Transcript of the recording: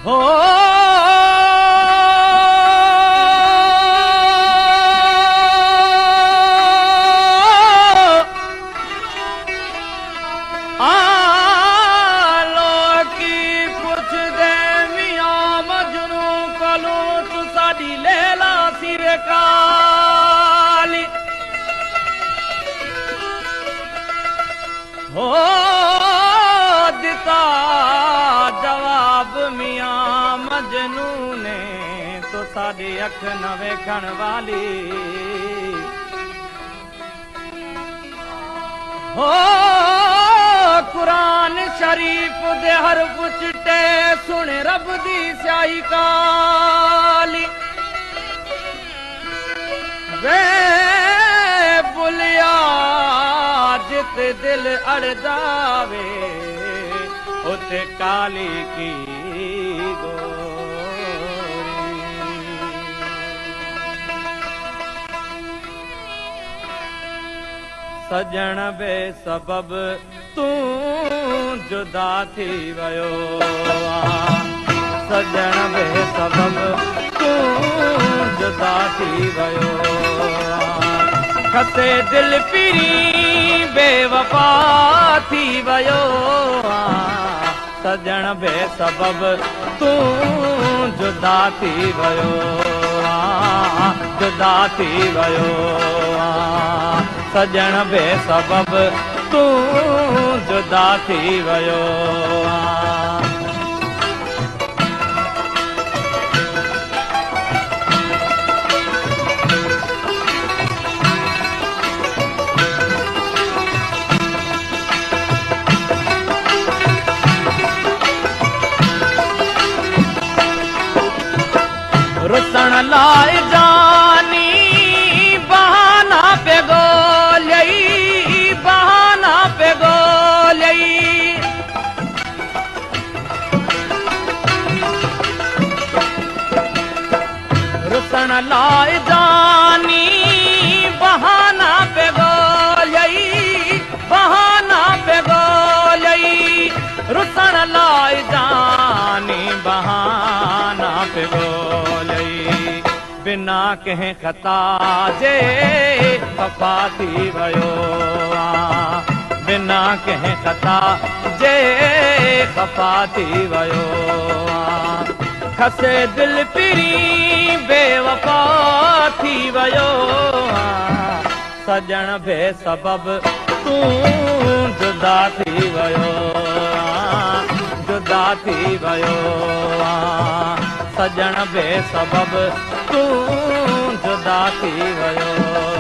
हो हो दिता जवाब मियां मजनू ने तो साडी अख न वेखण वाली हो कुरान शरीफ दे हरफ चिट्टे सुन रब दी स्याही काली वे बुलिया जित दिल अड़ जावे उते काली की गोरी सजण बे सबब तू जुदा थी वयो सजण बे सबब तू जुदा थी वयो खसे दिल पिरी बेवफा थी वयो सजण बे सबब तू जुदा थी वयो जुदा थी वयो सजण बे सबब तू जुदा थी वयो रुसण लाए जानी बहाना पे गोलई बहाना पे गोलई रुसण लाए जानी बहाना पे गोलई बहाना पे गोलई रुसण लाए जानी बहाना पे गोलई बिना कहीं खता जे खफा थी वयो बिना कहीं खता जे खफा थी वयो खसे दिल पिरी बेवफा थी वयो सजण बे सबब तू जुदा थी वयो जुदा थी वयो सजण बे सबब तू जुदा थी वयो